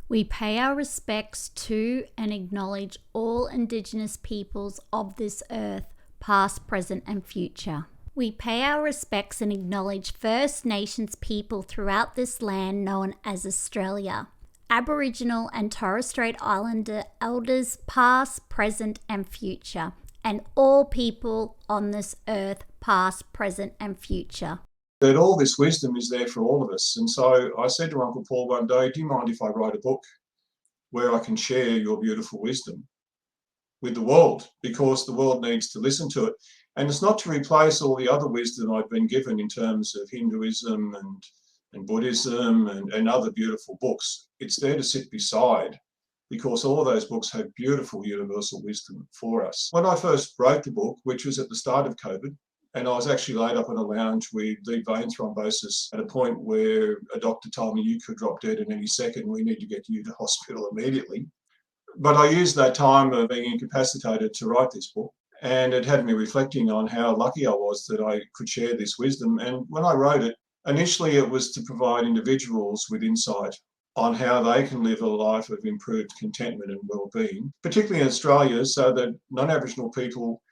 We pay our respects to and acknowledge all Indigenous peoples of this earth, past, present and future. We pay our respects and acknowledge First Nations people throughout this land known as Australia. Aboriginal and Torres Strait Islander elders past, present and future, and all people on this earth past, present and future. That all this wisdom is there for all of us. And so I said to Uncle Paul one day, do you mind if I write a book where I can share your beautiful wisdom with the world? Because the world needs to listen to it. And it's not to replace all the other wisdom I've been given in terms of Hinduism and Buddhism and other beautiful books. It's there to sit beside, because all of those books have beautiful universal wisdom for us. When I first wrote the book, which was at the start of COVID, and I was actually laid up in a lounge with deep vein thrombosis at a point where a doctor told me you could drop dead in any second. We need to get you to hospital immediately. But I used that time of being incapacitated to write this book. And it had me reflecting on how lucky I was that I could share this wisdom. And when I wrote it, initially it was to provide individuals with insight on how they can live a life of improved contentment and well-being, particularly in Australia, so that non-Aboriginal people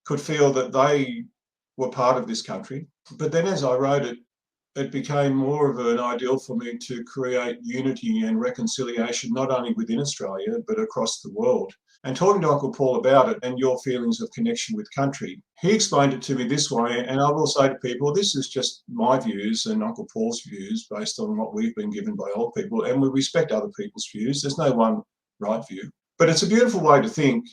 could feel that they were part of this country. But then as I wrote it, it became more of an ideal for me to create unity and reconciliation, not only within Australia, but across the world. And talking to Uncle Paul about it and your feelings of connection with country, he explained it to me this way, and I will say to people, this is just my views and Uncle Paul's views based on what we've been given by old people, and we respect other people's views. There's no one right view. But it's a beautiful way to think.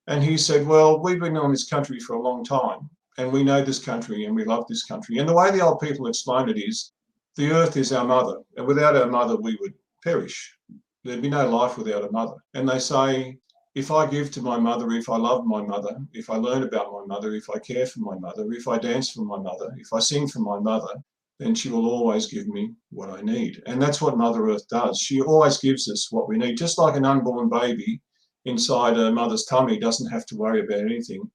And he said, well, we've been on this country for a long time, and we know this country and we love this country. And the way the old people explain it is, the earth is our mother, and without our mother, we would perish. There'd be no life without a mother. And they say, if I give to my mother, if I love my mother, if I learn about my mother, if I care for my mother, if I dance for my mother, if I sing for my mother, then she will always give me what I need. And that's what Mother Earth does. She always gives us what we need. Just like an unborn baby inside a mother's tummy doesn't have to worry about anything.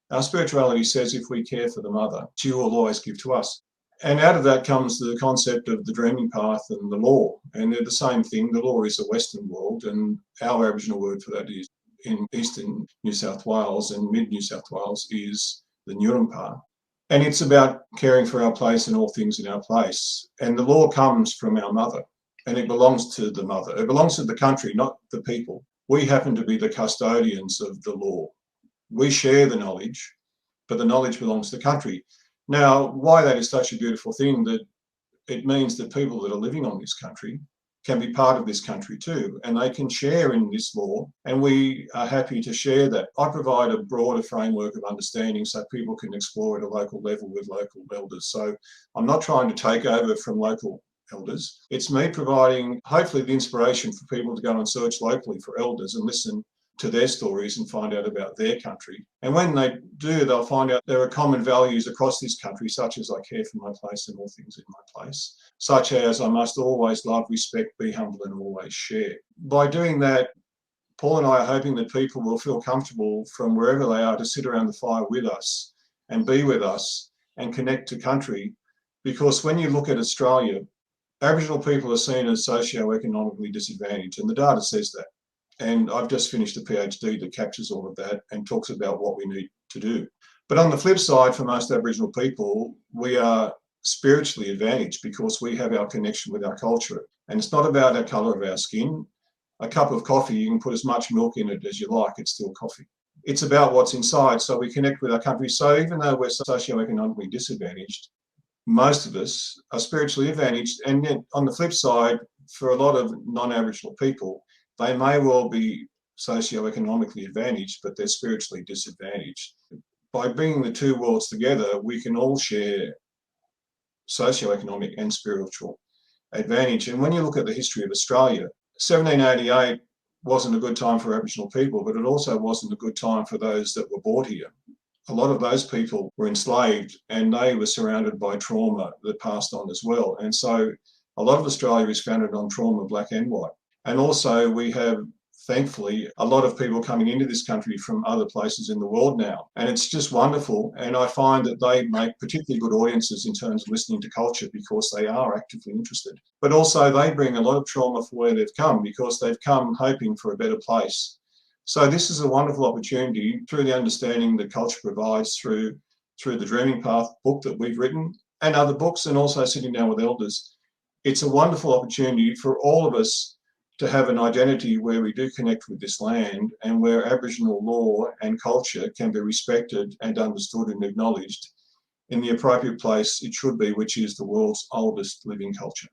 Our spirituality says if we care for the mother, she will always give to us. And out of that comes the concept of the dreaming path and the law. And they're the same thing. The law is a Western world, and our Aboriginal word for that is in eastern New South Wales and mid New South Wales is the Newcastle. And it's about caring for our place and all things in our place. And the law comes from our mother, and it belongs to the mother. It belongs to the country, not the people. We happen to be the custodians of the law. We share the knowledge, but the knowledge belongs to the country. Now, why that is such a beautiful thing, that it means that people that are living on this country can be part of this country too, and they can share in this law, and we are happy to share that. I provide a broader framework of understanding so people can explore at a local level with local elders. So I'm not trying to take over from local elders. It's me providing, hopefully, the inspiration for people to go and search locally for elders and listen to their stories and find out about their country. And when they do, they'll find out there are common values across this country, such as I care for my place and all things in my place, such as I must always love, respect, be humble and always share. By doing that, Paul and I are hoping that people will feel comfortable from wherever they are to sit around the fire with us and be with us and connect to country. Because when you look at Australia, Aboriginal people are seen as socio-economically disadvantaged, and the data says that. And I've just finished a PhD that captures all of that and talks about what we need to do. But on the flip side, for most Aboriginal people, we are spiritually advantaged because we have our connection with our culture. And it's not about the colour of our skin. A cup of coffee, you can put as much milk in it as you like, it's still coffee. It's about what's inside, so we connect with our country. So even though we're socio-economically disadvantaged, most of us are spiritually advantaged. And yet, on the flip side, for a lot of non-Aboriginal people, they may well be socio-economically advantaged, but they're spiritually disadvantaged. By bringing the two worlds together, we can all share socio-economic and spiritual advantage. And when you look at the history of Australia, 1788 wasn't a good time for Aboriginal people, but it also wasn't a good time for those that were brought here. A lot of those people were enslaved, and they were surrounded by trauma that passed on as well. And so a lot of Australia is founded on trauma, black and white. And also we have thankfully, a lot of people coming into this country from other places in the world now. And it's just wonderful. And I find that they make particularly good audiences in terms of listening to culture because they are actively interested. But also they bring a lot of trauma for where they've come because they've come hoping for a better place. So this is a wonderful opportunity through the understanding that culture provides through the Dreaming Path book that we've written and other books, and also sitting down with elders. It's a wonderful opportunity for all of us to have an identity where we do connect with this land and where Aboriginal law and culture can be respected and understood and acknowledged in the appropriate place it should be, which is the world's oldest living culture.